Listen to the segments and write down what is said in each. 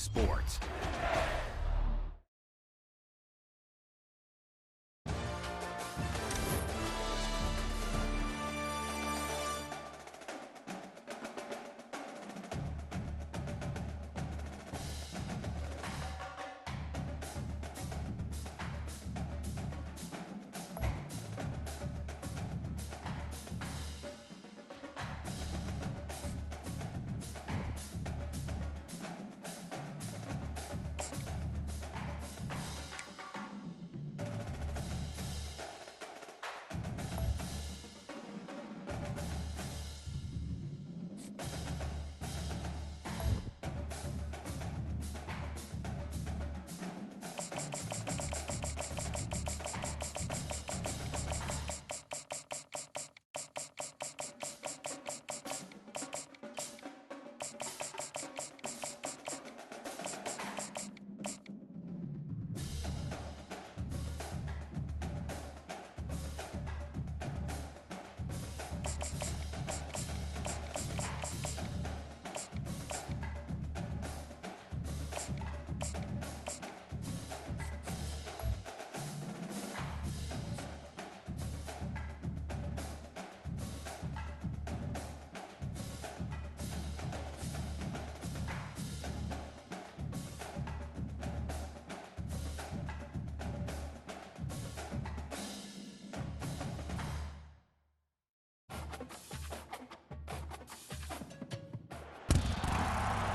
sports.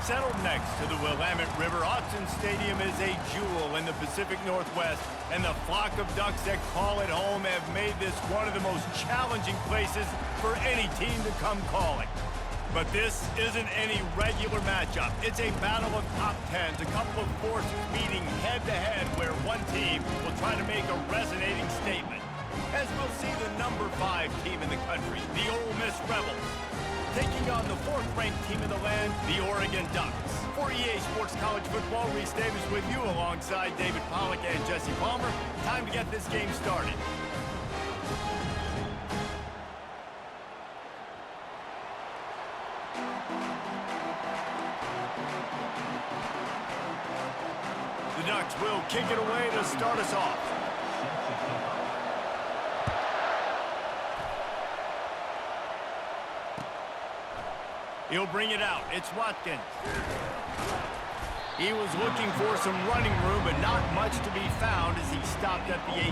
Settled next to the Willamette River, Autzen Stadium is a jewel in the Pacific Northwest, and the flock of Ducks that call it home have made this one of the most challenging places for any team to come calling. But this isn't any regular matchup. It's a battle of top tens, a couple of forces meeting head-to-head where one team will try to make a resonating statement. As we'll see the number 5 team in the country, the Ole Miss Rebels, taking on the 4th-ranked team in the land, the Oregon Ducks. For EA Sports College Football, Reese Davis with you alongside David Pollack and Jesse Palmer. Time to get this game started. The Ducks will kick it away to start us off. He'll bring it out. It's Watkins. He was looking for some running room, but not much to be found as he stopped at the 18.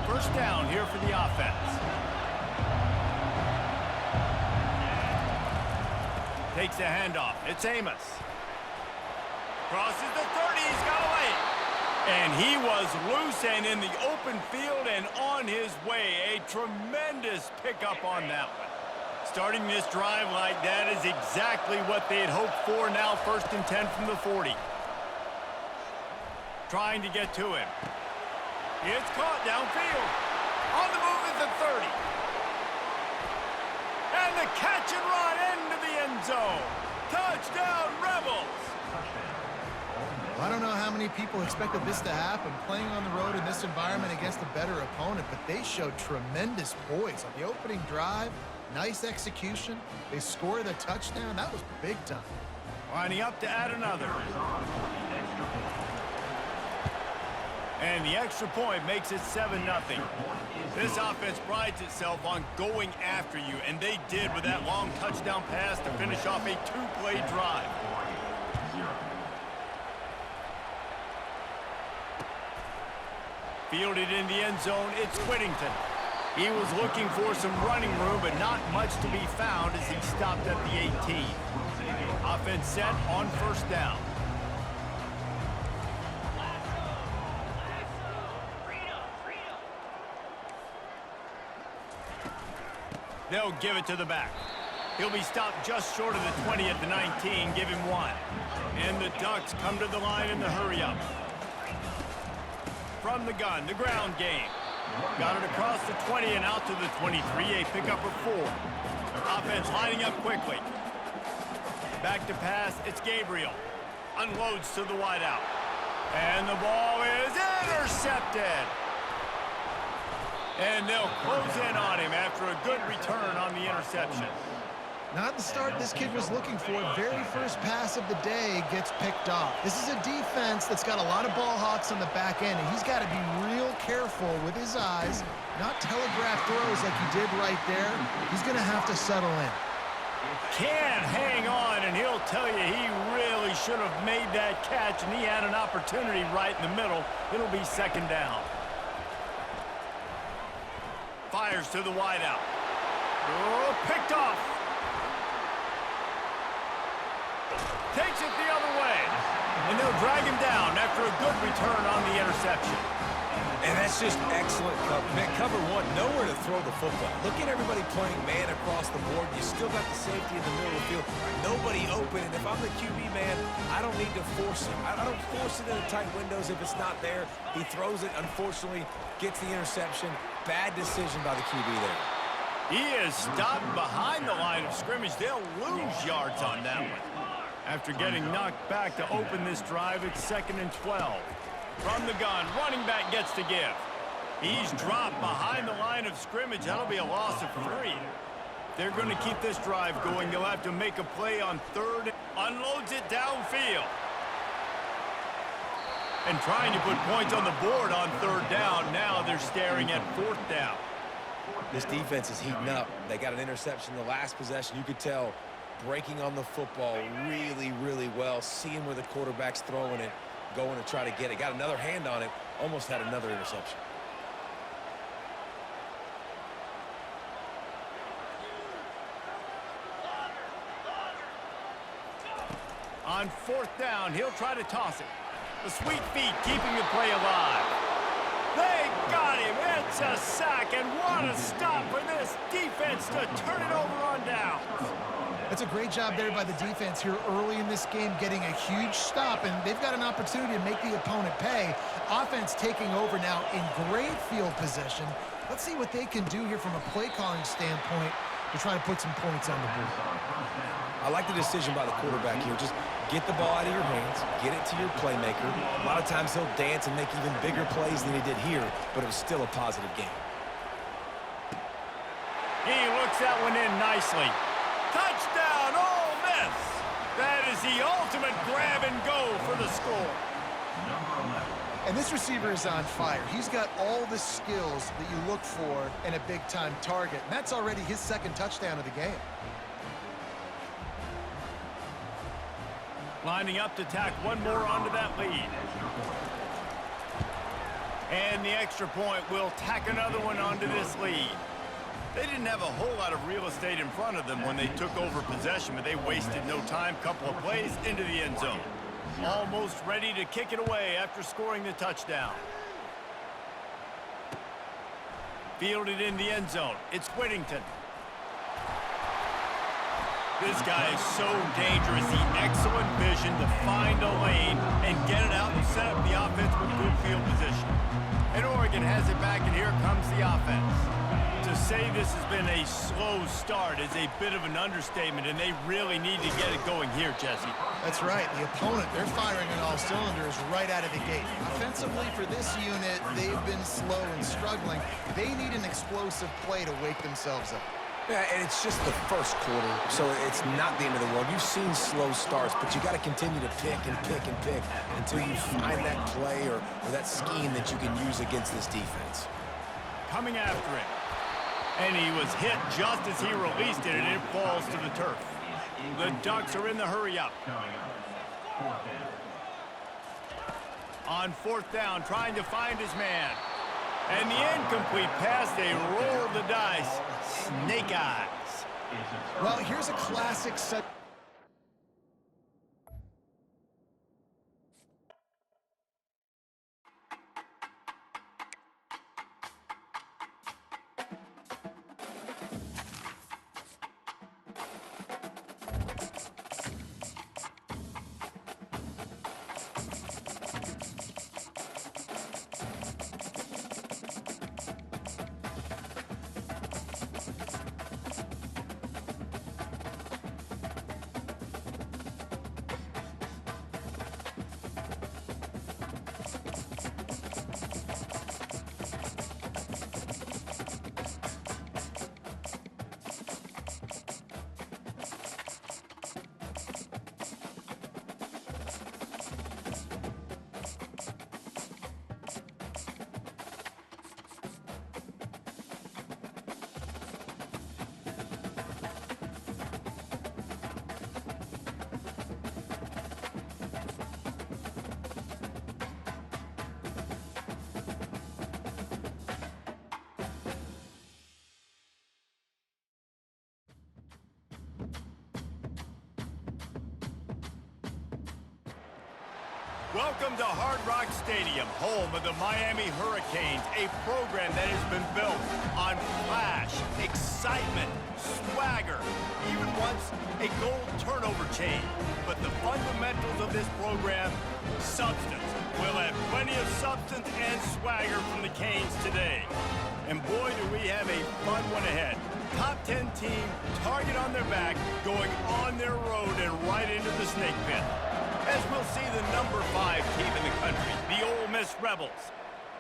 First down here for the offense. Takes a handoff. It's Amos. Crosses the 30. He's got away. And he was loose and in the open field and on his way. A tremendous pickup on that one. Starting this drive like that is exactly what they had hoped for. Now 1st and 10 from the 40. Trying to get to him. It's caught downfield. On the move at the 30. And the catch and run into the end zone. Touchdown, Rebels. I don't know how many people expected this to happen, playing on the road in this environment against a better opponent, but they showed tremendous poise on the opening drive. Nice execution. They scored a touchdown. That was big time. Lining up to add another. And the extra point makes it 7-0. This offense prides itself on going after you, and they did with that long touchdown pass to finish off a 2-play drive. Fielded in the end zone, it's Whittington. He was looking for some running room, but not much to be found as he stopped at the 18. Offense set on first down. They'll give it to the back. He'll be stopped just short of the 20 at the 19, give him 1. And the Ducks come to the line in the hurry-up. From the gun, the ground game. Got it across the 20 and out to the 23, a pickup of 4. Offense lining up quickly. Back to pass, it's Gabriel. Unloads to the wideout. And the ball is intercepted. And they'll close in on him after a good return on the interception. Not the start this kid was looking for. Very first pass of the day gets picked off. This is a defense that's got a lot of ball hawks on the back end, and he's got to be real careful with his eyes, not telegraph throws like he did right there. He's going to have to settle in. Can't hang on, and he'll tell you he really should have made that catch, and he had an opportunity right in the middle. It'll be second down. Fires to the wideout. Oh, picked off. Takes it the other way. And they'll drag him down after a good return on the interception. And that's just excellent cover. Man, cover one, nowhere to throw the football. Look at everybody playing man across the board. You still got the safety in the middle of the field. Nobody open. And if I'm the QB, man, I don't need to force it. I don't force it in the tight windows if it's not there. He throws it, unfortunately, gets the interception. Bad decision by the QB there. He is stopped behind the line of scrimmage. They'll lose yards on that one. After getting knocked back to open this drive, it's 2nd and 12. From the gun, running back gets to give. He's dropped behind the line of scrimmage. That'll be a loss of 3. They're going to keep this drive going. They'll have to make a play on 3rd. Unloads it downfield. And trying to put points on the board on 3rd down. Now they're staring at 4th down. This defense is heating up. They got an interception the last possession. You could tell breaking on the football really, really well, seeing where the quarterback's throwing it, going to try to get it. Got another hand on it, almost had another interception. On 4th down, he'll try to toss it. The sweet feet keeping the play alive. They got him. It's a sack, and what a stop for this defense to turn it over on down. That's a great job there by the defense here early in this game, getting a huge stop, and they've got an opportunity to make the opponent pay. Offense taking over now in great field position. Let's see what they can do here from a play calling standpoint to try to put some points on the board. I like the decision by the quarterback here. Just get the ball out of your hands, get it to your playmaker. A lot of times he'll dance and make even bigger plays than he did here, but it was still a positive game. He looks that one in nicely. Touchdown, Ole Miss! That is the ultimate grab and go for the score. And this receiver is on fire. He's got all the skills that you look for in a big-time target. And that's already his 2nd touchdown of the game. Lining up to tack one more onto that lead. And the extra point will tack another one onto this lead. They didn't have a whole lot of real estate in front of them when they took over possession, but they wasted no time. Couple of plays into the end zone. Almost ready to kick it away after scoring the touchdown. Fielded in the end zone. It's Whittington. This guy is so dangerous. The excellent vision to find a lane and get it out and set up the offense with good field position. And Oregon has it back, and here comes the offense. To say this has been a slow start is a bit of an understatement, and they really need to get it going here, Jesse. That's right. The opponent, they're firing on all cylinders right out of the gate. Offensively, for this unit, they've been slow and struggling. They need an explosive play to wake themselves up. Yeah, and it's just the first quarter, so it's not the end of the world. You've seen slow starts, but you got to continue to pick and pick and pick until you find that play or that scheme that you can use against this defense. Coming after him. And he was hit just as he released it, and it falls to the turf. The Ducks are in the hurry-up. On 4th down, trying to find his man. And the incomplete pass, they roll the dice. Snake eyes. Well, here's a classic set. Welcome to Hard Rock Stadium, home of the Miami Hurricanes, a program that has been built on flash, excitement, swagger, even once a goal turnover chain. But the fundamentals of this program, substance. We'll have plenty of substance and swagger from the Canes today. And boy, do we have a fun one ahead. Top 10 team, target on their back, going on their road and right into the snake pit. As we'll see the number 5 team in the country, the Ole Miss Rebels,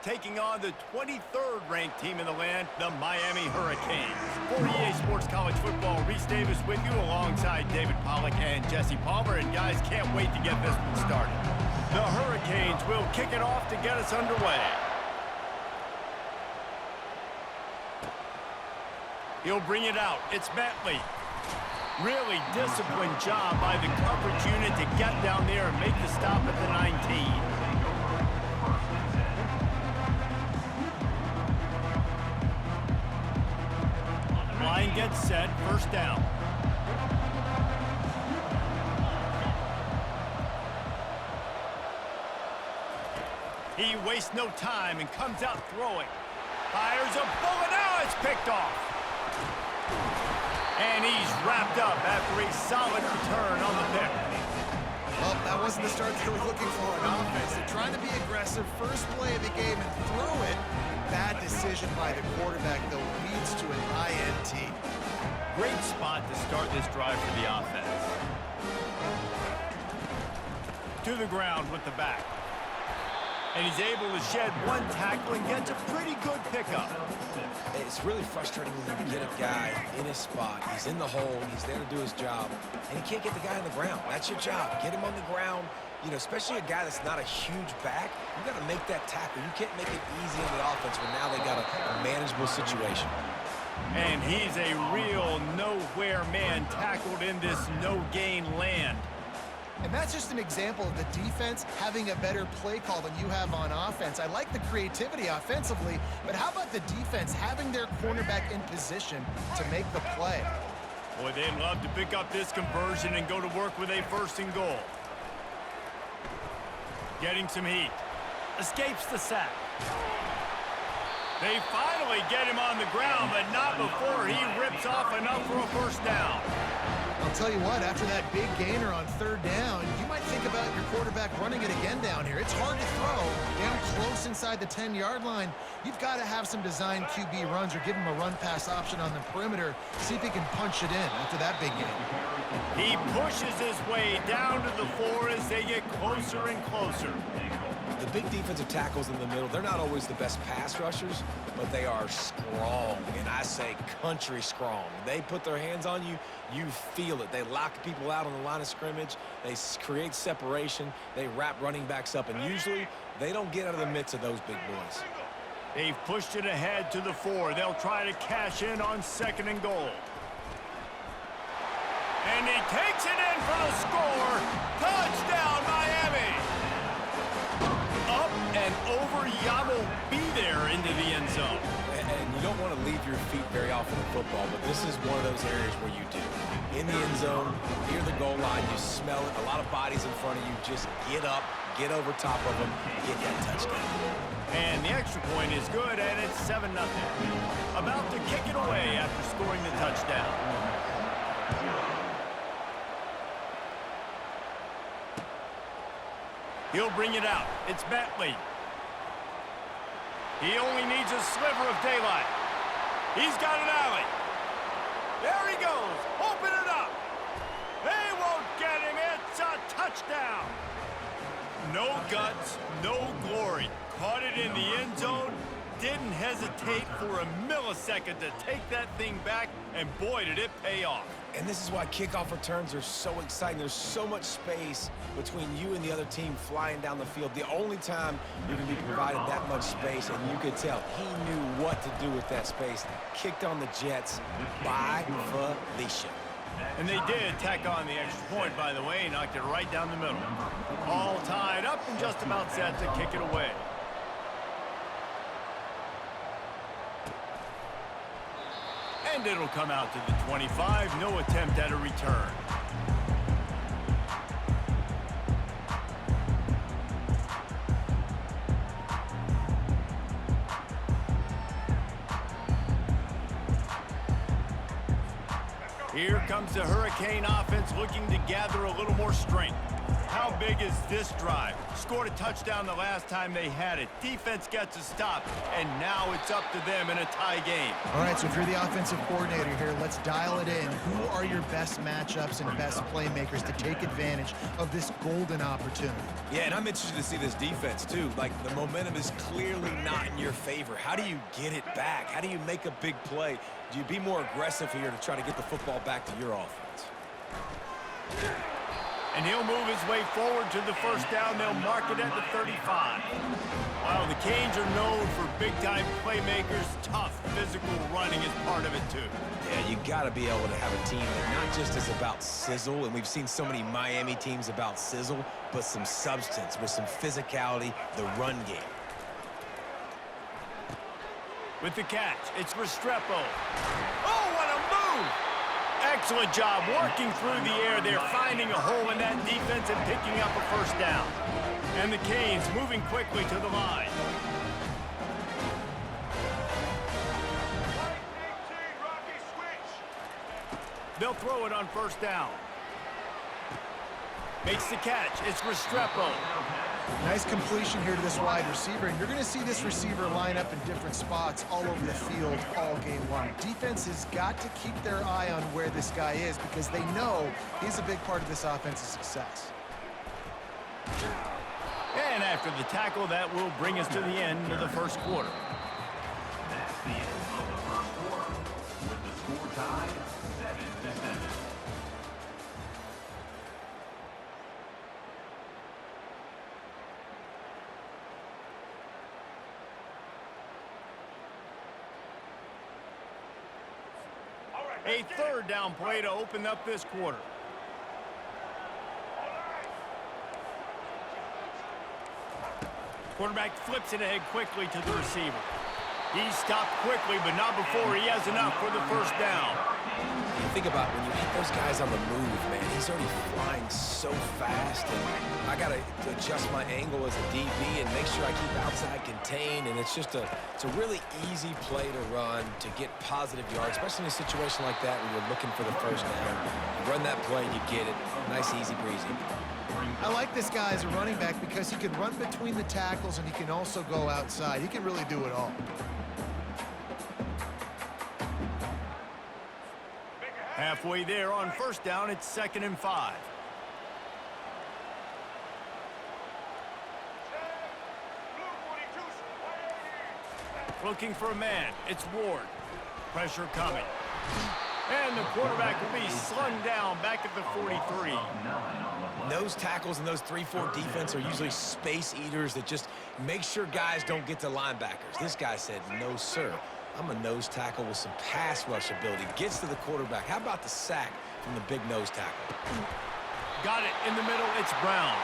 taking on the 23rd ranked team in the land, the Miami Hurricanes. For EA Sports College Football, Reese Davis with you alongside David Pollack and Jesse Palmer. And guys, can't wait to get this one started. The Hurricanes will kick it off to get us underway. He'll bring it out. It's Bentley. Really disciplined job by the coverage unit to get down there and make the stop at the 19. Line gets set, first down. He wastes no time and comes out throwing. Fires a bullet, now it's picked off. And he's wrapped up after a solid return on the pick. Well, that wasn't the start they were looking for on offense. They're trying to be aggressive. First play of the game and throw it. Bad decision by the quarterback, though, leads to an INT. Great spot to start this drive for the offense. To the ground with the back. And he's able to shed one tackle and gets a pretty good pickup. It's really frustrating when you get a guy in his spot. He's in the hole. He's there to do his job. And he can't get the guy on the ground. That's your job. Get him on the ground. You know, especially a guy that's not a huge back. You got to make that tackle. You can't make it easy on the offense when now they got a manageable situation. And he's a real nowhere man tackled in this no-gain land. And that's just an example of the defense having a better play call than you have on offense. I like the creativity offensively, but how about the defense having their cornerback in position to make the play? Boy, they'd love to pick up this conversion and go to work with a first and goal. Getting some heat. Escapes the sack. They finally get him on the ground, but not before he rips off enough for a first down. I'll tell you what, after that big gainer on third down, you might think about your quarterback running it again down here. It's hard to throw down close inside the 10-yard line. You've got to have some design QB runs or give him a run-pass option on the perimeter. See if he can punch it in after that big gain. He pushes his way down to the floor as they get closer and closer. The big defensive tackles in the middle, they're not always the best pass rushers, but they are strong, and I say country strong. They put their hands on you, you feel it. They lock people out on the line of scrimmage. They create separation. They wrap running backs up, and usually they don't get out of the midst of those big boys. They've pushed it ahead to the 4. They'll try to cash in on second and goal. And he takes it in for the score. Touchdown, Miami! Up and over, Yamo be there into the end zone. And you don't want to leave your feet very often in football, but this is one of those areas where you do. In the end zone, near the goal line, you smell it. A lot of bodies in front of you. Just get up, get over top of them, get that touchdown. And the extra point is good, and it's 7-0. About to kick it away after scoring the touchdown. He'll bring it out. It's Bentley. He only needs a sliver of daylight. He's got an alley. There he goes. Open it up. They won't get him. It's a touchdown. No guts, no glory. Caught it in the end zone. Didn't hesitate for a millisecond to take that thing back, and boy, did it pay off. And this is why kickoff returns are so exciting. There's so much space between you and the other team flying down the field. The only time you're going to be provided that much space, and you could tell he knew what to do with that space. Kicked on the Jets by Felicia. And they did tack on the extra point, by the way, knocked it right down the middle. All tied up and just about set to kick it away. And it'll come out to the 25. No attempt at a return. Here comes the Hurricane offense looking to gather a little more strength. How big is this drive? Scored a touchdown the last time they had it. Defense gets a stop, and now it's up to them in a tie game. All right, so if you're the offensive coordinator here, let's dial it in. Who are your best matchups and best playmakers to take advantage of this golden opportunity? Yeah, and I'm interested to see this defense, too. Like, the momentum is clearly not in your favor. How do you get it back? How do you make a big play? Do you be more aggressive here to try to get the football back to your offense? And he'll move his way forward to the first down. They'll mark it at the 35. While the Canes are known for big-time playmakers, tough physical running is part of it, too. Yeah, you got to be able to have a team that not just is about sizzle, and we've seen so many Miami teams about sizzle, but some substance with some physicality, the run game. With the catch, it's Restrepo. Oh, what a move! Excellent job working through the air there, finding a hole in that defense and picking up a first down. And the Canes moving quickly to the line. They'll throw it on first down. Makes the catch. It's Restrepo. Nice completion here to this wide receiver, and you're going to see this receiver line up in different spots all over the field all game long. Defense has got to keep their eye on where this guy is because they know he's a big part of this offense's success. And after the tackle, that will bring us to the end of the first quarter. That's the end of the first quarter with the score tied 7-7. A third down play to open up this quarter. Quarterback flips it ahead quickly to the receiver. He stopped quickly, but not before he has enough for the first down. You think about when you hit those guys on the move, man, he's already flying so fast, and I got to adjust my angle as a DB and make sure I keep outside contained, and it's a really easy play to run to get positive yards, especially in a situation like that where you're looking for the first down. You run that play, you get it. Nice, easy breezy. I like this guy as a running back because he can run between the tackles and he can also go outside. He can really do it all. Halfway there on first down, it's 2nd and 5. Looking for a man. It's Ward. Pressure coming. And the quarterback will be slung down back at the 43. Nose tackles and those 3-4 defense are usually space eaters that just make sure guys don't get to linebackers. This guy said, no, sir. I'm a nose tackle with some pass rush ability. Gets to the quarterback. How about the sack from the big nose tackle? Got it in the middle. It's Brown.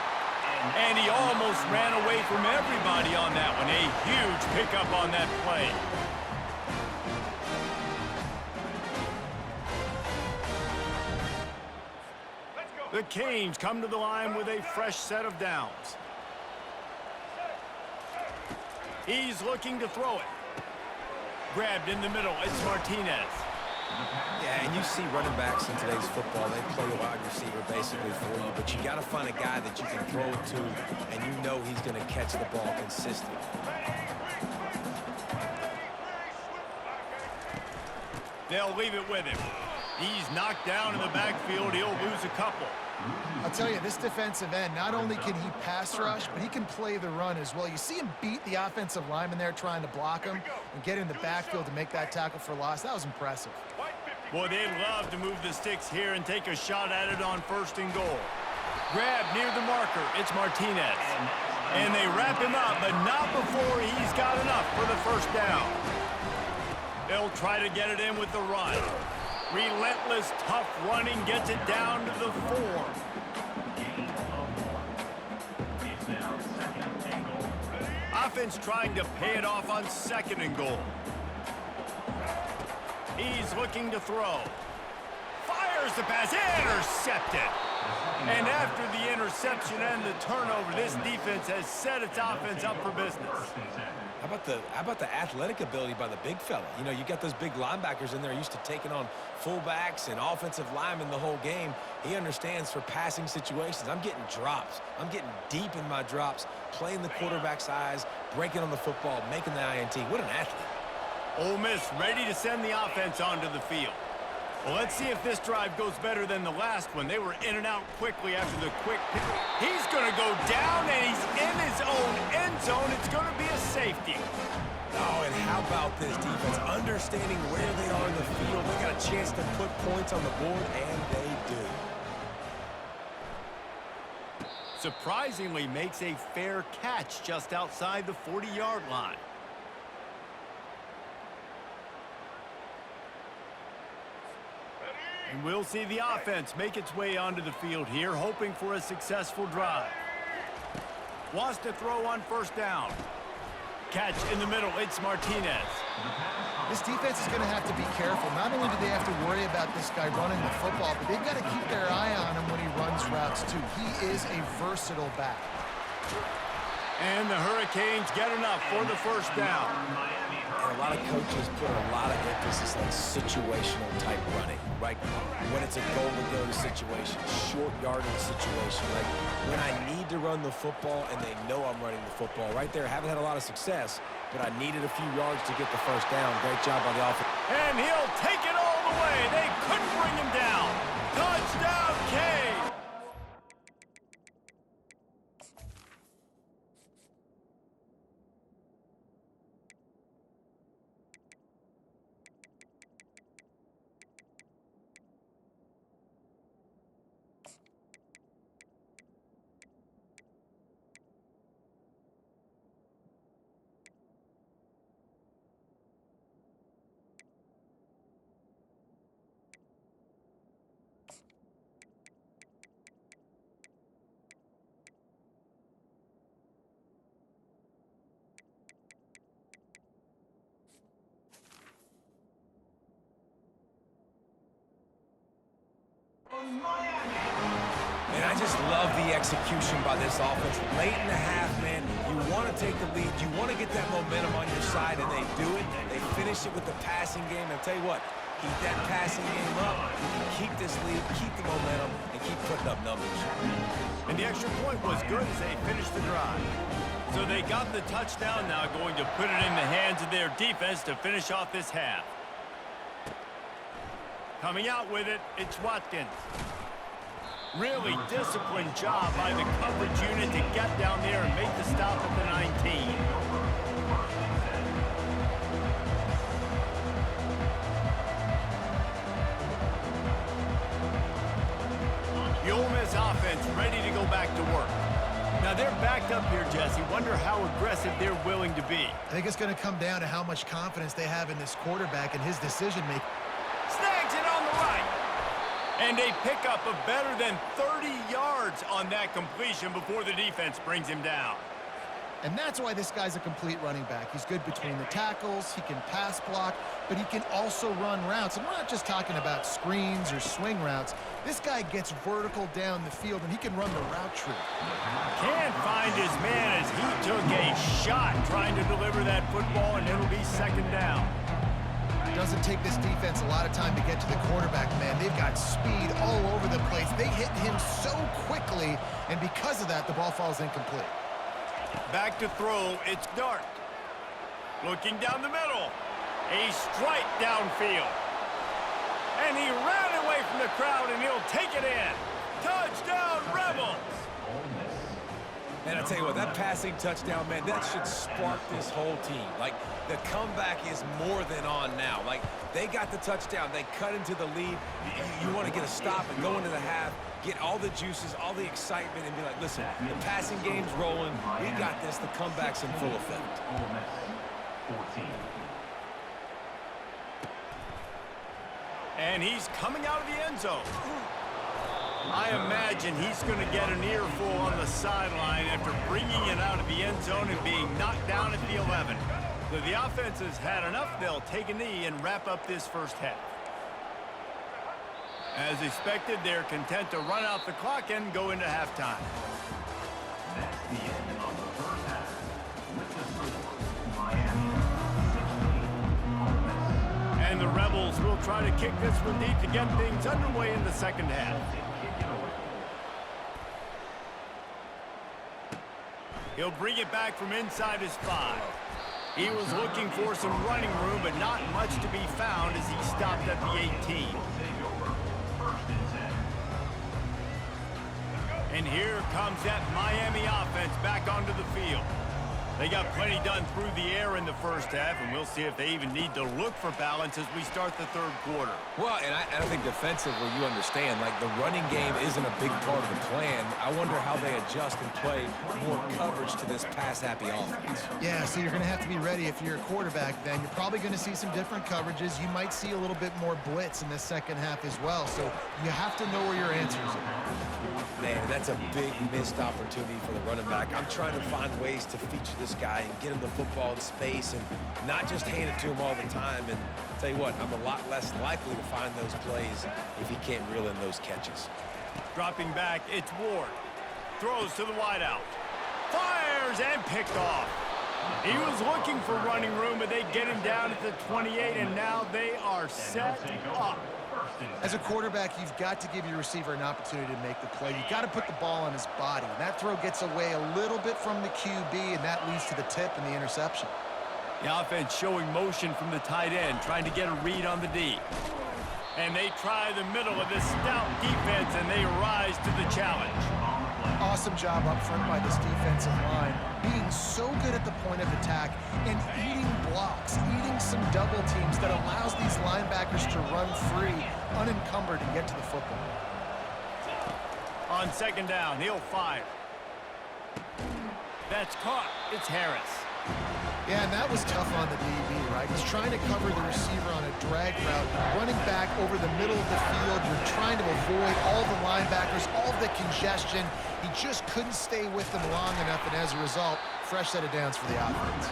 And he almost ran away from everybody on that one. A huge pickup on that play. The Canes come to the line with a fresh set of downs. He's looking to throw it. Grabbed in the middle, it's Martinez. Yeah, and you see running backs in today's football, they play a wide receiver basically for you, but you got to find a guy that you can throw it to, and you know he's going to catch the ball consistently. They'll leave it with him. He's knocked down in the backfield. He'll lose a couple. I'll tell you, this defensive end, not only can he pass rush, but he can play the run as well. You see him beat the offensive lineman there trying to block him and get in the backfield to make that tackle for loss. That was impressive. Boy, they'd love to move the sticks here and take a shot at it on 1st and goal. Grab near the marker. It's Martinez. And they wrap him up, but not before he's got enough for the first down. They'll try to get it in with the run. Relentless, tough running gets it down to the 4. Offense trying to pay it off on 2nd and goal. He's looking to throw. Fires the pass, intercepted. And after the interception and the turnover, this defense has set its offense up for business. How about the athletic ability by the big fella? You know, you got those big linebackers in there used to taking on fullbacks and offensive linemen the whole game. He understands for passing situations. I'm getting drops. I'm getting deep in my drops, playing the quarterback's eyes, breaking on the football, making the INT. What an athlete. Ole Miss ready to send the offense onto the field. Well, let's see if this drive goes better than the last one. They were in and out quickly after the quick pick. He's going to go down, and he's in his own end zone. It's going to be a safety. Oh, and how about this defense? Understanding where they are in the field. They got a chance to put points on the board, and they do. Surprisingly makes a fair catch just outside the 40-yard line. And we'll see the offense make its way onto the field here, hoping for a successful drive. Wants to throw on first down. Catch in the middle, it's Martinez. This defense is going to have to be careful. Not only do they have to worry about this guy running the football, but they've got to keep their eye on him when he runs routes too. He is a versatile back. And the Hurricanes get enough for the first down. And a lot of coaches put a lot of emphasis on situational type running, right? When it's a goal-to-go situation, short yardage situation, like when I need to run the football and they know I'm running the football. Right there, haven't had a lot of success, but I needed a few yards to get the first down. Great job by the offense. And he'll take it all the way. They couldn't bring him down. Touchdown, Cade. And I just love the execution by this offense. Late in the half, man, you want to take the lead. You want to get that momentum on your side, and they do it. They finish it with the passing game. And I'll tell you what, keep that passing game up. You can keep this lead, keep the momentum, and keep putting up numbers. And the extra point was good as they finished the drive. So they got the touchdown, now going to put it in the hands of their defense to finish off this half. Coming out with it, it's Watkins. Really disciplined job by the coverage unit to get down there and make the stop at the 19. The Ole Miss offense ready to go back to work. Now they're backed up here, Jesse. Wonder how aggressive they're willing to be. I think it's going to come down to how much confidence they have in this quarterback and his decision-making. Snags it on the right. And a pickup of better than 30 yards on that completion before the defense brings him down. And that's why this guy's a complete running back. He's good between the tackles, he can pass block, but he can also run routes. And we're not just talking about screens or swing routes. This guy gets vertical down the field, and he can run the route tree. Can't find his man as he took a shot trying to deliver that football, and it'll be second down. Doesn't take this defense a lot of time to get to the quarterback, man. They've got speed all over the place. They hit him so quickly, and because of that, the ball falls incomplete. Back to throw, it's Dart. Looking down the middle. A strike downfield. And he ran away from the crowd, and he'll take it in. Touchdown, Rebels! Man, I tell you what, that passing touchdown, man, that should spark this whole team. Like, the comeback is more than on now. Like, they got the touchdown. They cut into the lead. You want to get a stop and go into the half, get all the juices, all the excitement, and be like, listen, the passing game's rolling. We got this. The comeback's in full effect. 14. And he's coming out of the end zone. I imagine he's going to get an earful on the sideline after bringing it out of the end zone and being knocked down at the 11. So the offense has had enough. They'll take a knee and wrap up this first half. As expected, they're content to run out the clock and go into halftime. That's the end of the first half. With the score, Miami the Rebels will try to kick this one deep to get things underway in the second half. He'll bring it back from inside his 5. He was looking for some running room, but not much to be found as he stopped at the 18. And here comes that Miami offense back onto the field. They got plenty done through the air in the first half, and we'll see if they even need to look for balance as we start the third quarter. Well, and I think defensively, you understand, like the running game isn't a big part of the plan. I wonder how they adjust and play more coverage to this pass-happy offense. Yeah, so you're going to have to be ready if you're a quarterback then. You're probably going to see some different coverages. You might see a little bit more blitz in the second half as well. So you have to know where your answers are. Man, that's a big missed opportunity for the running back. I'm trying to find ways to feature this guy and get him the football in space and not just hand it to him all the time. And I'll tell you what, I'm a lot less likely to find those plays if he can't reel in those catches. Dropping back, it's Ward. Throws to the wideout. Fires and picked off. He was looking for running room, but they get him down at the 28, and now they are set up. As a quarterback, you've got to give your receiver an opportunity to make the play. You've got to put the ball on his body. And that throw gets away a little bit from the QB, and that leads to the tip and the interception. The offense showing motion from the tight end, trying to get a read on the D. And they try the middle of this stout defense, and they rise to the challenge. Awesome job up front by this defensive line, being so good at the point of attack and eating blocks, eating some double teams that allows these linebackers to run free, unencumbered, and get to the football. On second down, he'll fire. That's caught. It's Harris. Yeah, and that was tough on the DB, right? He's trying to cover the receiver on a drag route, running back over the middle of the field. You're trying to avoid all the linebackers, all the congestion. He just couldn't stay with them long enough, and as a result, fresh set of downs for the offense.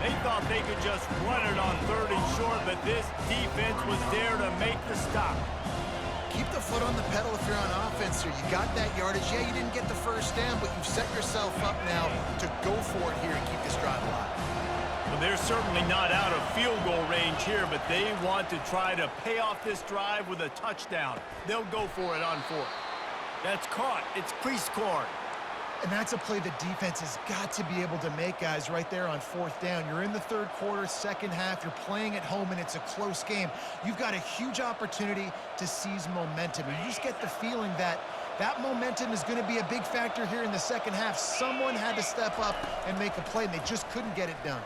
They thought they could just run it on third and short, but this defense was there to make the stop. Keep the foot on the pedal if you're on offense here. You got that yardage. Yeah, you didn't get the first down, but you've set yourself up now to go for it here and keep this drive alive. Well, they're certainly not out of field goal range here, but they want to try to pay off this drive with a touchdown. They'll go for it on fourth. That's caught. It's crease court. And that's a play the defense has got to be able to make, guys, right there on fourth down. You're in the third quarter, second half. You're playing at home, and it's a close game. You've got a huge opportunity to seize momentum. You just get the feeling that that momentum is going to be a big factor here in the second half. Someone had to step up and make a play, and they just couldn't get it done.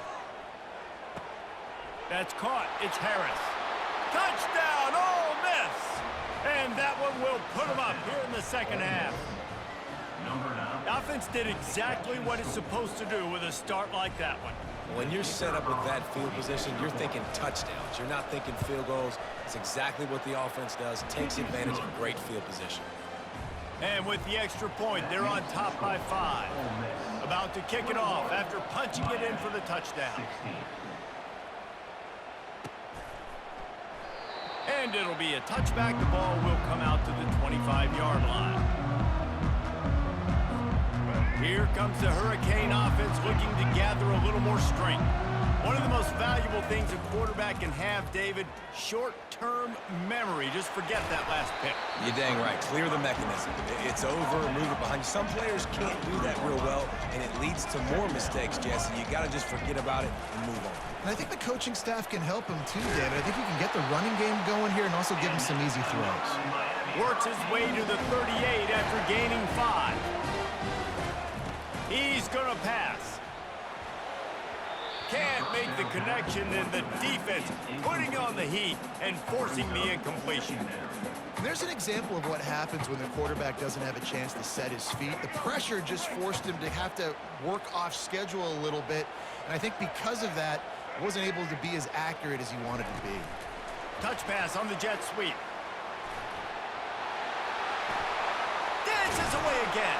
That's caught. It's Harris. Touchdown, Ole Miss! And that one will put them up here in the second half. The offense did exactly what it's supposed to do with a start like that one. When you're set up with that field position, you're thinking touchdowns. You're not thinking field goals. It's exactly what the offense does. Takes advantage of great field position. And with the extra point, they're on top by 5. About to kick it off after punching it in for the touchdown. And it'll be a touchback. The ball will come out to the 25-yard line. Here comes the Hurricane offense looking to gather a little more strength. One of the most valuable things a quarterback can have, David, short-term memory. Just forget that last pick. You're dang right. Clear the mechanism. It's over, move it behind you. Some players can't do that real well, and it leads to more mistakes, Jesse. You got to just forget about it and move on. And I think the coaching staff can help him too, David. I think he can get the running game going here and also give him some easy throws. Works his way to the 38 after gaining 5. He's going to pass. Can't make the connection, and the defense putting on the heat and forcing the incompletion. There's an example of what happens when the quarterback doesn't have a chance to set his feet. The pressure just forced him to have to work off schedule a little bit, and I think because of that, wasn't able to be as accurate as he wanted to be. Touch pass on the jet sweep. Dances away again.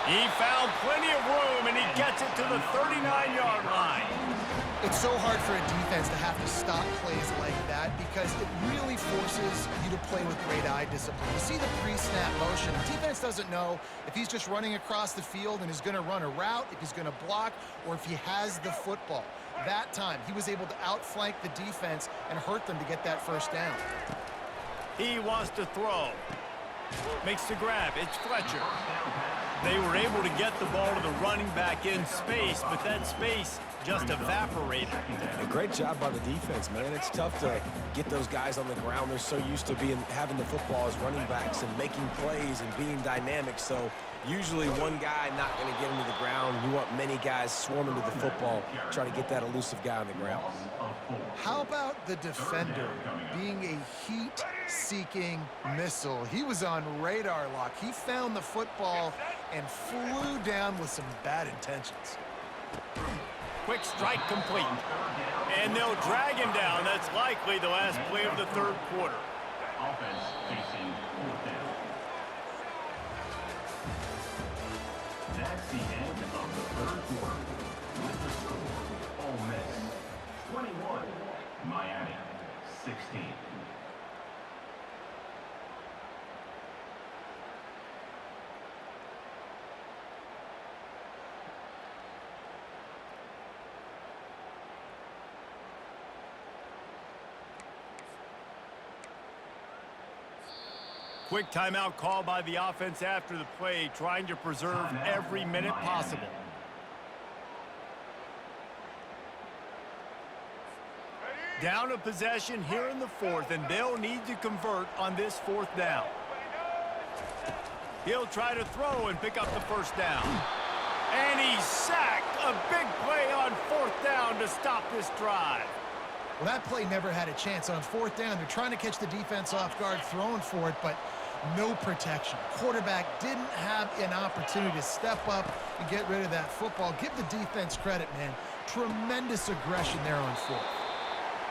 He found plenty of room, and he gets it to the 39-yard line. It's so hard for a defense to have to stop plays like that because it really forces you to play with great eye discipline. You see the pre-snap motion. The defense doesn't know if he's just running across the field and is going to run a route, if he's going to block, or if he has the football. that time. He was able to outflank the defense and hurt them to get that first down. He wants to throw. Makes the grab. It's Fletcher. They were able to get the ball to the running back in space, but that space just evaporated. And a great job by the defense, man. It's tough to get those guys on the ground. They're so used to having the football as running backs and making plays and being dynamic. So usually one guy not going to get him to the ground. You want many guys swarming to the football, trying to get that elusive guy on the ground. How about the defender being a heat-seeking missile? He was on radar lock. He found the football and flew down with some bad intentions. Quick strike complete. And they'll drag him down. That's likely the last play of the third quarter. Offense facing fourth down. That's the end of the third quarter. With the score, Ole Miss 21, Miami 16. Quick timeout call by the offense after the play, trying to preserve every minute possible. Down a possession here in the fourth, and they'll need to convert on this fourth down. He'll try to throw and pick up the first down. And he's sacked. A big play on fourth down to stop this drive. Well, that play never had a chance. On fourth down, they're trying to catch the defense off guard, throwing for it, but no protection. Quarterback didn't have an opportunity to step up and get rid of that football. Give the defense credit, man. Tremendous aggression there on fourth.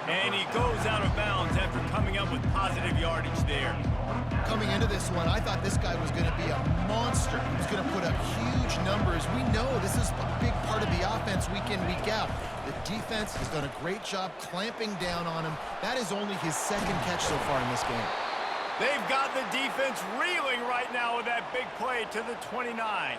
And he goes out of bounds after coming up with positive yardage there. Coming into this one, I thought this guy was going to be a monster. He was going to put up huge numbers. We know this is a big part of the offense week in, week out. The defense has done a great job clamping down on him. That is only his second catch so far in this game. They've got the defense reeling right now with that big play to the 29.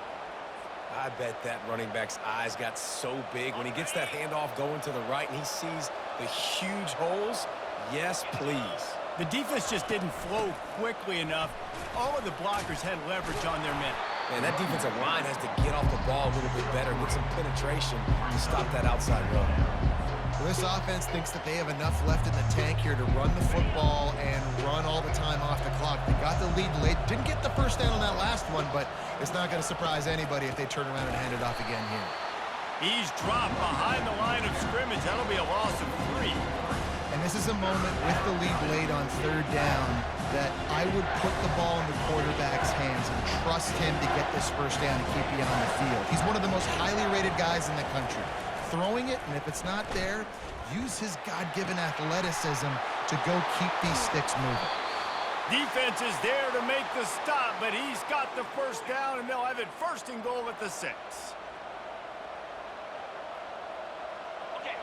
I bet that running back's eyes got so big when he gets that handoff going to the right and he sees the huge holes. Yes, please. The defense just didn't flow quickly enough. All of the blockers had leverage on their men. Man, that defensive line has to get off the ball a little bit better, get some penetration to stop that outside run. Well, this offense thinks that they have enough left in the tank here to run the football and run all the time off the clock. They got the lead late. Didn't get the first down on that last one, but it's not going to surprise anybody if they turn around and hand it off again here. He's dropped behind the line of scrimmage. That'll be a loss of 3. And this is a moment with the lead late on third down that I would put the ball in the quarterback's hands and trust him to get this first down and keep you on the field. He's one of the most highly rated guys in the country. Throwing it, and if it's not there, use his God-given athleticism to go keep these sticks moving. Defense is there to make the stop, but he's got the first down, and they'll have it first and goal at the 6.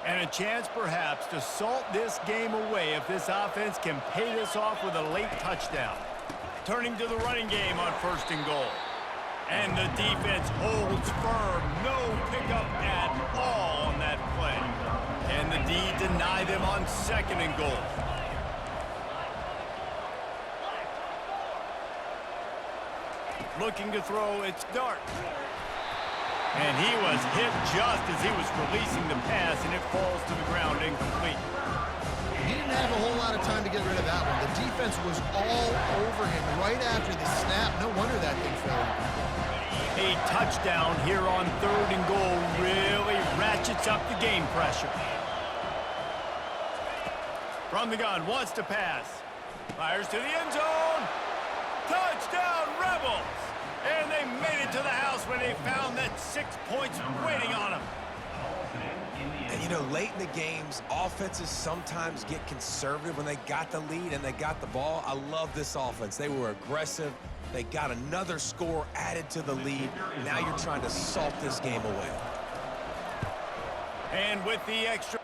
And a chance, perhaps, to salt this game away if this offense can pay this off with a late touchdown. Turning to the running game on first and goal. And the defense holds firm. No pickup at all on that play. Can the D deny them on second and goal? Looking to throw, it's Dart. And he was hit just as he was releasing the pass, and it falls to the ground incomplete. He didn't have a whole lot of time to get rid of that one. The defense was all over him right after the snap. No wonder that thing fell. A touchdown here on third and goal really ratchets up the game pressure. From the gun, wants to pass. Fires to the end zone. Touchdown, Rebels! And they made it to the house when they found that 6 points waiting on them. And, you know, late in the games, offenses sometimes get conservative when they got the lead and they got the ball. I love this offense. They were aggressive. They got another score added to the lead. Now you're trying to salt this game away. And with the extra...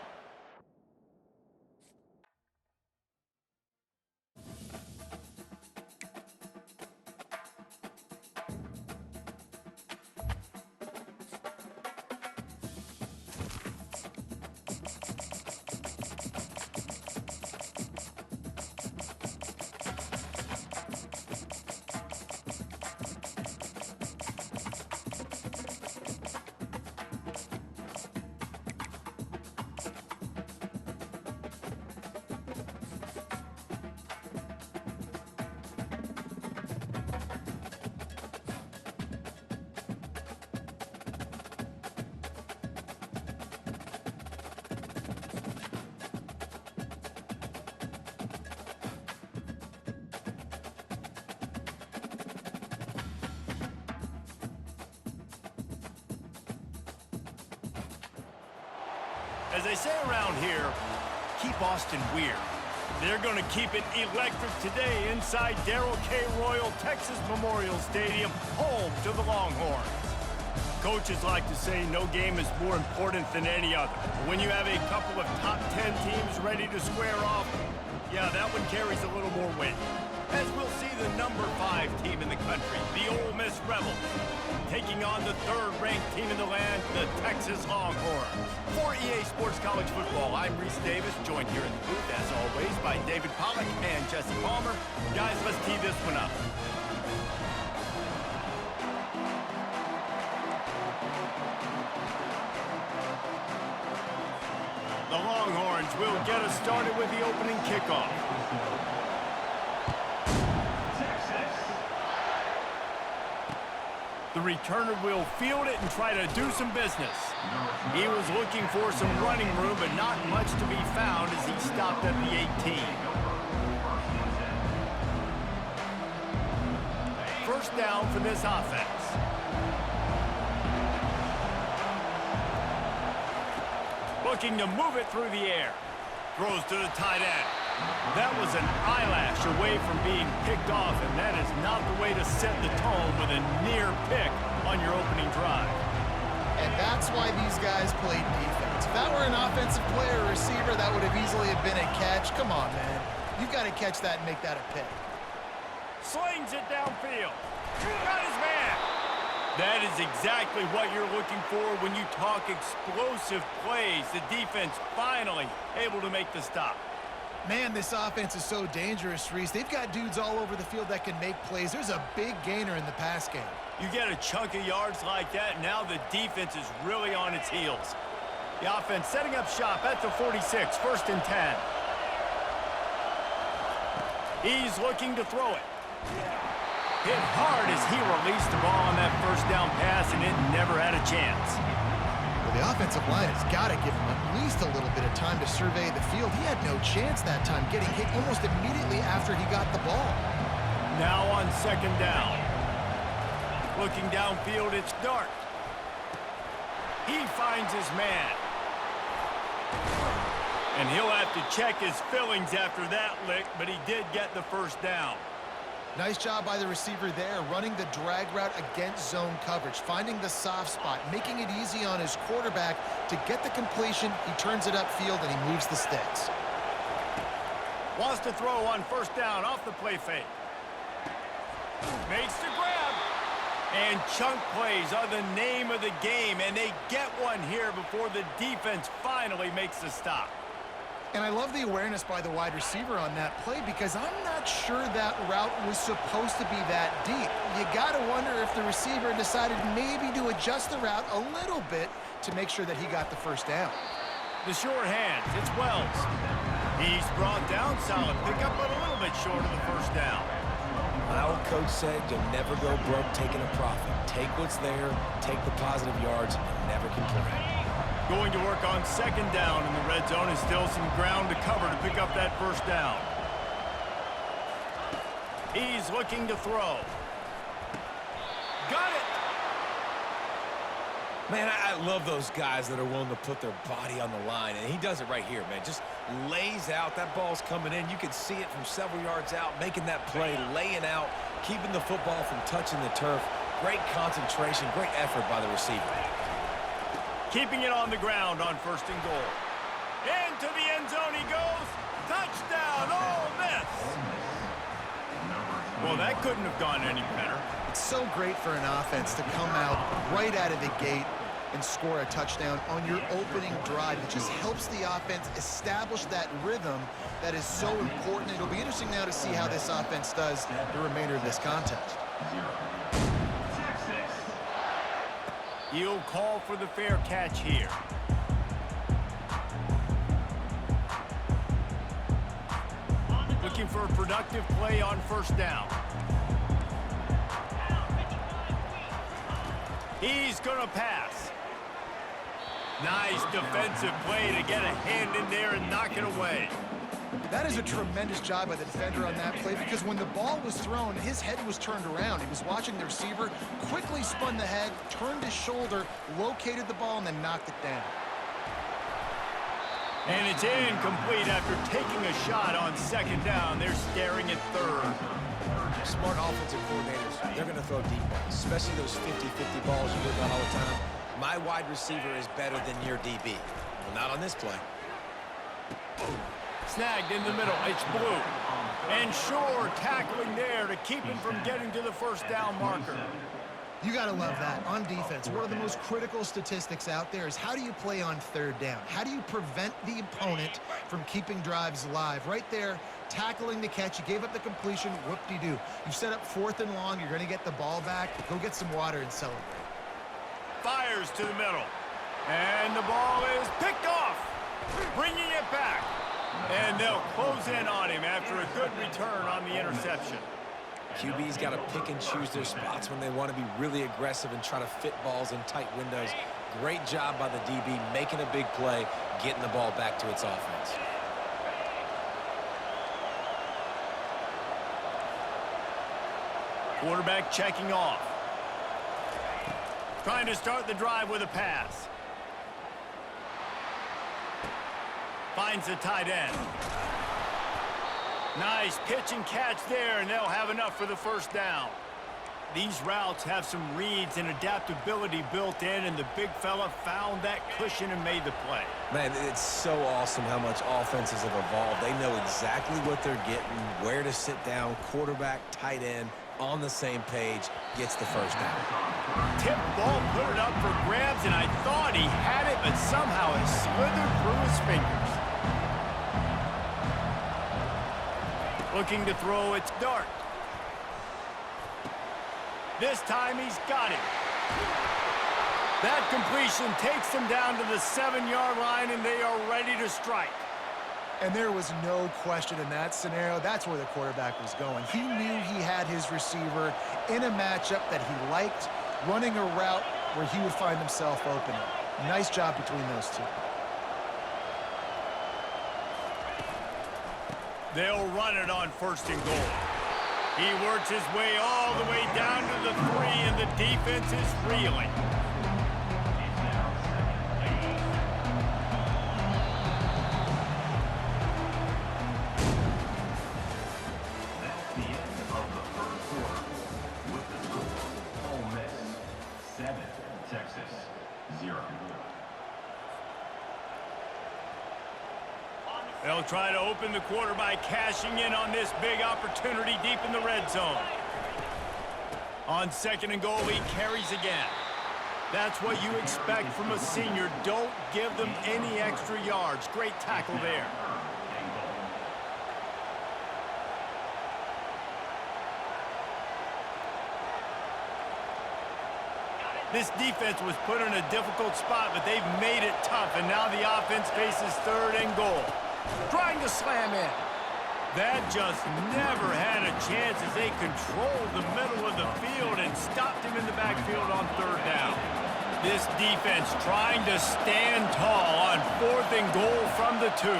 As they say around here, keep Austin weird. They're going to keep it electric today inside Darrell K. Royal Texas Memorial Stadium, home to the Longhorns. Coaches like to say no game is more important than any other. But when you have a couple of top 10 teams ready to square off, yeah, that one carries a little more weight. As we'll see the number 5 team in the country, the Ole Miss Rebels, taking on the 3rd-ranked team in the land, the Texas Longhorns. For EA Sports College Football, I'm Reese Davis, joined here in the booth, as always, by David Pollack and Jesse Palmer. Guys, let's tee this one up. The Longhorns will get us started with the opening kickoff. The returner will field it and try to do some business. He was looking for some running room, but not much to be found as he stopped at the 18. First down for this offense. Looking to move it through the air. Throws to the tight end. That was an eyelash away from being picked off, and that is not the way to set the tone with a near pick on your opening drive. And that's why these guys played defense. If that were an offensive player or receiver, that would have easily have been a catch. Come on, man. You've got to catch that and make that a pick. Slings it downfield. Got his man. That is exactly what you're looking for when you talk explosive plays. The defense finally able to make the stop. Man, this offense is so dangerous, Reese. They've got dudes all over the field that can make plays. There's a big gainer in the pass game. You get a chunk of yards like that, now the defense is really on its heels. The offense setting up shop at the 46, 1st and 10. He's looking to throw it. Hit hard as he released the ball on that first down pass, and it never had a chance. Well, the offensive line has got to give him at least a little bit of time to survey the field. He had no chance that time, getting hit almost immediately after he got the ball. Now on 2nd down. Looking downfield, it's Dart. He finds his man. And he'll have to check his fillings after that lick, but he did get the first down. Nice job by the receiver there, running the drag route against zone coverage, finding the soft spot, making it easy on his quarterback to get the completion. He turns it upfield, and he moves the sticks. Wants to throw on 1st down off the play fake. Makes the grab. And chunk plays are the name of the game, and they get one here before the defense finally makes the stop. And I love the awareness by the wide receiver on that play because I'm not sure that route was supposed to be that deep. You got to wonder if the receiver decided maybe to adjust the route a little bit to make sure that he got the first down. The short hands, it's Wells. He's brought down, solid pickup, but a little bit short of the first down. My old coach said you'll never go broke taking a profit. Take what's there, take the positive yards, and never complain. Going to work on 2nd down in the red zone, and still some ground to cover to pick up that first down. He's looking to throw. Got it! Man, I love those guys that are willing to put their body on the line, and he does it right here, man. Just lays out. That ball's coming in. You can see it from several yards out, making that play, laying out, keeping the football from touching the turf. Great concentration, great effort by the receiver. Keeping it on the ground on 1st and goal. Into the end zone he goes. Touchdown, Ole Miss. Well, that couldn't have gone any better. It's so great for an offense to come out right out of the gate and score a touchdown on your opening drive. It just helps the offense establish that rhythm that is so important. It'll be interesting now to see how this offense does the remainder of this contest. He'll call for the fair catch here. Looking for a productive play on 1st down. He's gonna pass. Nice defensive play to get a hand in there and knock it away. That is a tremendous job by the defender on that play because when the ball was thrown, his head was turned around. He was watching the receiver, quickly spun the head, turned his shoulder, located the ball, and then knocked it down. And it's incomplete after taking a shot on second down. They're staring at third. Smart offensive coordinators, they're going to throw deep balls, especially those 50-50 balls you hear about all the time. My wide receiver is better than your DB. Well, not on this play. Snagged in the middle. It's Blue. And Shore tackling there to keep him from getting to the first down marker. You got to love that. On defense, one of the most critical statistics out there is how do you play on third down? How do you prevent the opponent from keeping drives alive? Right there, tackling the catch. You gave up the completion. Whoop-de-doo. You set up 4th and long. You're going to get the ball back. Go get some water and celebrate. Fires to the middle. And the ball is picked off. Bringing it back. And they'll close in on him after a good return on the interception. QB's got to pick and choose their spots when they want to be really aggressive and try to fit balls in tight windows. Great job by the DB making a big play, getting the ball back to its offense. Quarterback checking off. Trying to start the drive with a pass. Finds the tight end. Nice pitch and catch there, and they'll have enough for the first down. These routes have some reads and adaptability built in, and the big fella found that cushion and made the play. Man, it's so awesome how much offenses have evolved. They know exactly what they're getting, where to sit down, quarterback, tight end, on the same page, gets the first down. Tip ball, put it up for grabs, and I thought he had it, but somehow it slithered through his fingers. Looking to throw, it's Dart. This time he's got it. That completion takes them down to the 7-yard line, and they are ready to strike. And there was no question in that scenario. That's where the quarterback was going. He knew he had his receiver in a matchup that he liked, running a route where he would find himself open. Nice job between those two. They'll run it on 1st and goal. He works his way all the way down to the 3, and the defense is reeling. That's the end of the first quarter. With the score, Ole Miss 7, Texas 0. They'll try to open the quarter by cashing in on this big opportunity deep in the red zone. On 2nd and goal, he carries again. That's what you expect from a senior. Don't give them any extra yards. Great tackle there. This defense was put in a difficult spot, but they've made it tough, and now the offense faces 3rd and goal. Trying to slam in. That just never had a chance as they controlled the middle of the field and stopped him in the backfield on 3rd down. This defense trying to stand tall on 4th and goal from the 2.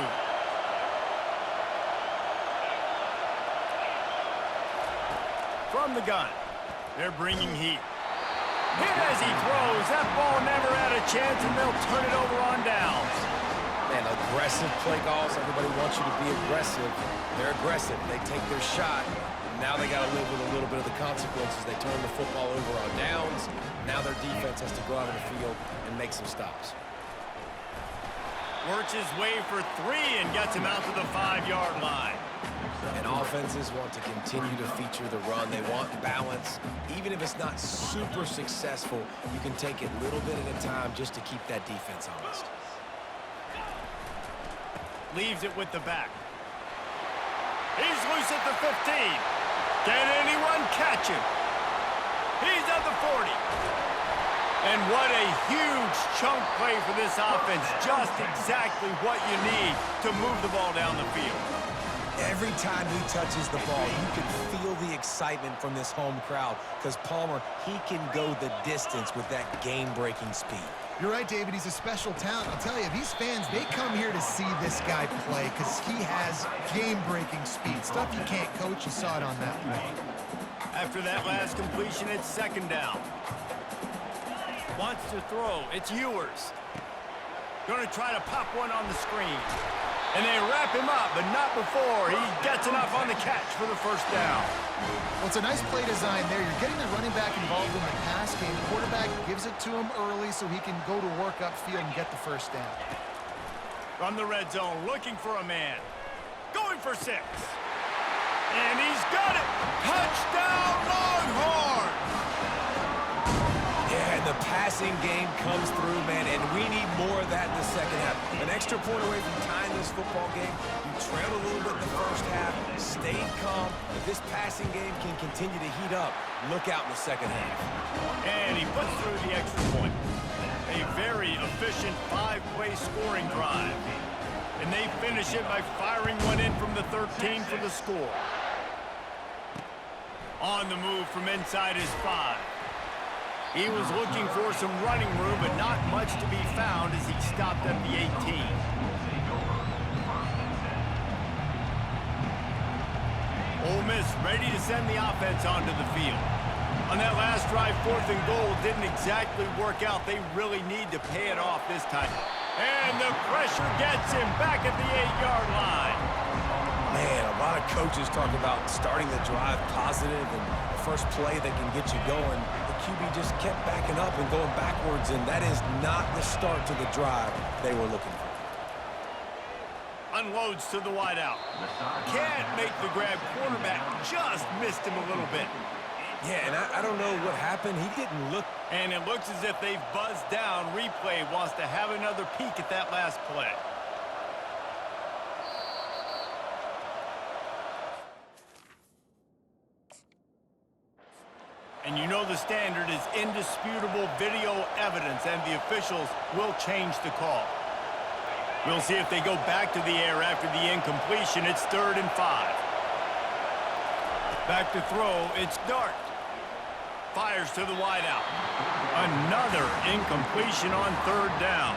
From the gun, they're bringing heat. Hit as he throws. That ball never had a chance, and they'll turn it over on downs. Man, aggressive play calls. Everybody wants you to be aggressive. They're aggressive. They take their shot. Now they got to live with a little bit of the consequences. They turn the football over on downs. Now their defense has to go out on the field and make some stops. Works his way for 3 and gets him out to the 5-yard line. And offenses want to continue to feature the run. They want balance. Even if it's not super successful, you can take it little bit at a time just to keep that defense honest. Leaves it with the back. He's loose at the 15. Can anyone catch him? He's at the 40. And what a huge chunk play for this offense. Just exactly what you need to move the ball down the field. Every time he touches the ball, you can feel the excitement from this home crowd because Palmer, he can go the distance with that game-breaking speed. You're right, David. He's a special talent. I'll tell you, these fans, they come here to see this guy play because he has game-breaking speed. Stuff you can't coach. You saw it on that play. After that last completion, it's 2nd down. Wants to throw. It's Ewers. Going to try to pop one on the screen. And they wrap him up, but not before he gets enough on the catch for the first down. Well, it's a nice play design there. You're getting the running back involved in the pass game. Quarterback gives it to him early so he can go to work upfield and get the first down. From the red zone, looking for a man. Going for 6. And he's got it. Touchdown, Longhorns! Yeah, and the passing game comes through, man, and we need more of that in the second half. An extra point away from tying this football game. You trailed a little bit in the first half, stayed calm. If this passing game can continue to heat up, look out in the second half. And he puts through the extra point. A very efficient 5-play scoring drive. And they finish it by firing one in from the 13 for the score. On the move from inside his 5. He was looking for some running room, but not much to be found as he stopped at the 18. Ole Miss ready to send the offense onto the field. On that last drive, 4th and goal didn't exactly work out. They really need to pay it off this time. And the pressure gets him back at the 8-yard line. Man, a lot of coaches talk about starting the drive positive and the first play that can get you going. The QB just kept backing up and going backwards, and that is not the start to the drive they were looking for. Unloads to the wideout. Can't make the grab. Quarterback just missed him a little bit. Yeah, and I don't know what happened. He didn't look. And it looks as if they've buzzed down. Replay wants to have another peek at that last play. And you know the standard is indisputable video evidence, and the officials will change the call. We'll see if they go back to the air after the incompletion. It's 3rd and 5. Back to throw, it's Dart. Fires to the wideout. Another incompletion on 3rd down.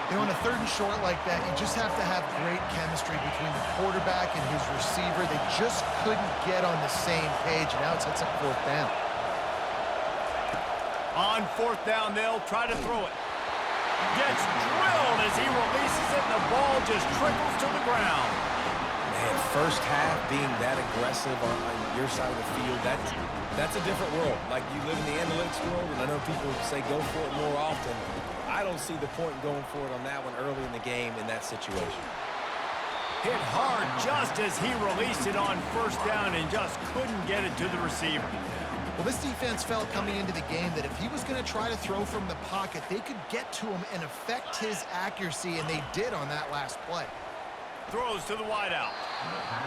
You know, on a 3rd and short like that, you just have to have great chemistry between the quarterback and his receiver. They just couldn't get on the same page. Now it sets up 4th down. On 4th down, they'll try to throw it. Gets drilled as he releases it, and the ball just trickles to the ground. Man, first half being that aggressive on your side of the field, that's a different world. Like, you live in the analytics world, and I know people say go for it more often. I don't see the point in going for it on that one early in the game in that situation. Hit hard just as he released it on 1st down and just couldn't get it to the receiver. Well, this defense felt coming into the game that if he was going to try to throw from the pocket, they could get to him and affect his accuracy, and they did on that last play. Throws to the wideout.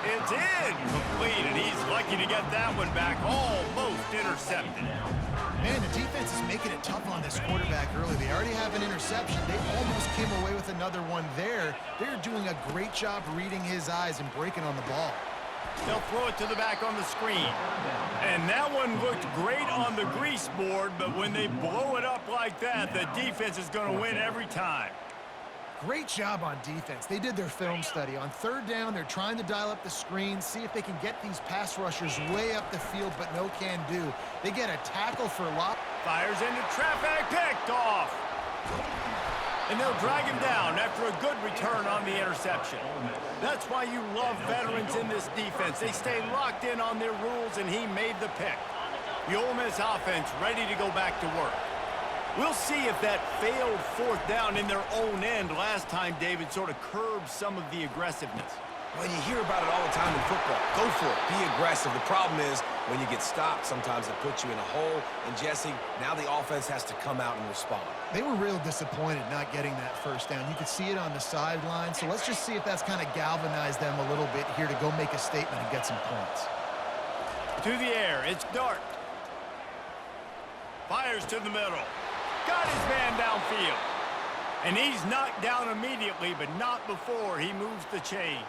It's incomplete, and he's lucky to get that one back, almost intercepted. Man, the defense is making it tough on this quarterback early. They already have an interception. They almost came away with another one there. They're doing a great job reading his eyes and breaking on the ball. They'll throw it to the back on the screen. And that one looked great on the grease board, but when they blow it up like that, the defense is going to win every time. Great job on defense. They did their film study. On 3rd down, they're trying to dial up the screen, see if they can get these pass rushers way up the field, but no can do. They get a tackle for loss. Fires into traffic, picked off. And they'll drag him down after a good return on the interception. That's why you love veterans in this defense. They stay locked in on their rules, and he made the pick. The Ole Miss offense ready to go back to work. We'll see if that failed 4th down in their own end last time, David, sort of curbed some of the aggressiveness. Well, you hear about it all the time in football. Go for it. Be aggressive. The problem is when you get stopped, sometimes it puts you in a hole. And, Jesse, now the offense has to come out and respond. They were real disappointed not getting that 1st down. You could see it on the sideline. So let's just see if that's kind of galvanized them a little bit here to go make a statement and get some points. To the air, it's Dart. Fires to the middle. Got his man downfield. And he's knocked down immediately, but not before he moves the chains.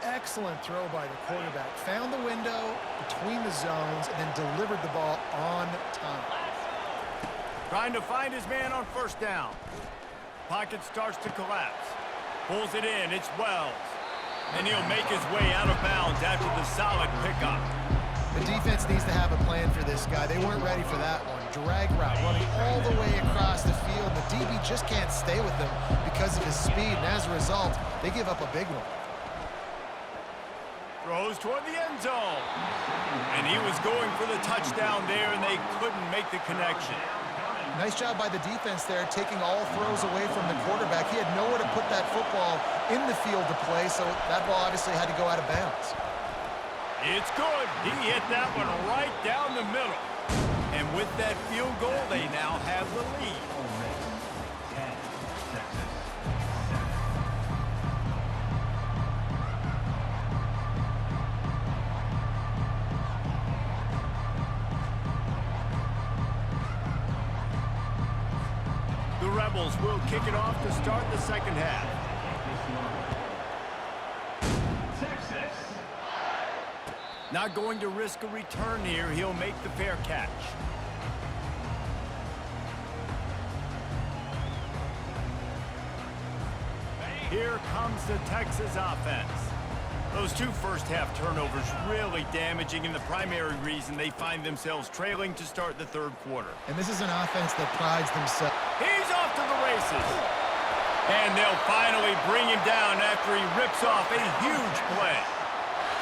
Excellent throw by the quarterback. Found the window between the zones and then delivered the ball on time. Trying to find his man on 1st down. Pocket starts to collapse. Pulls it in. It's Wells. And he'll make his way out of bounds after the solid pickup. The defense needs to have a plan for this guy. They weren't ready for that one. Drag route running all the way across the field. The DB just can't stay with him because of his speed, and as a result, they give up a big one. Throws toward the end zone. And he was going for the touchdown there, and they couldn't make the connection. Nice job by the defense there, taking all throws away from the quarterback. He had nowhere to put that football in the field to play, so that ball obviously had to go out of bounds. It's good. He hit that one right down the middle. And with that field goal, they now have the lead. Ole Miss 10, Texas 7. The Rebels will kick it off to start the second half. Texas. Not going to risk a return here. He'll make the fair catch. Here comes the Texas offense. Those two first-half turnovers really damaging, and the primary reason they find themselves trailing to start the third quarter. And this is an offense that prides themselves. He's off to the races. And they'll finally bring him down after he rips off a huge play.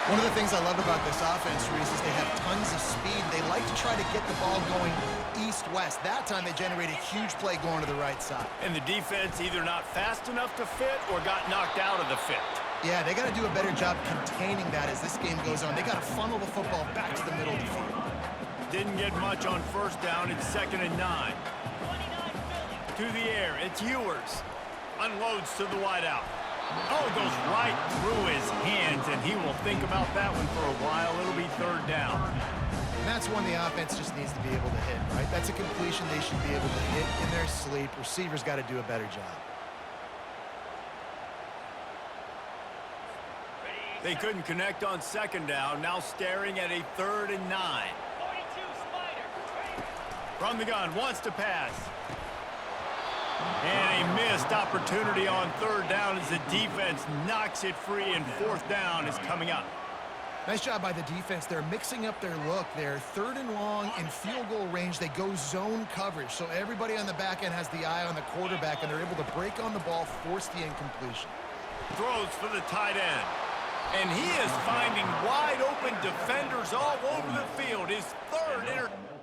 One of the things I love about this offense, Reese, is they have tons of speed. They like to try to get the ball going east-west. That time they generated a huge play going to the right side. And the defense either not fast enough to fit or got knocked out of the fit. Yeah, they got to do a better job containing that as this game goes on. They got to funnel the football back to the middle of the field. Didn't get much on first down. It's 2nd and 9. To the air. It's Ewers. Unloads to the wideout. Oh, goes right through his hands, and he will think about that one for a while. It'll be 3rd down. And that's one the offense just needs to be able to hit, right? That's a completion they should be able to hit in their sleep. Receivers got to do a better job. They couldn't connect on 2nd down. Now staring at a 3rd and 9. From the gun, wants to pass. And a missed opportunity on 3rd down as the defense knocks it free, and 4th down is coming up. Nice job by the defense. They're mixing up their look. They're 3rd and long in field goal range. They go zone coverage, so everybody on the back end has the eye on the quarterback, and they're able to break on the ball, force the incompletion. Throws for the tight end. And he is finding wide open defenders all over the field. His 3rd interception.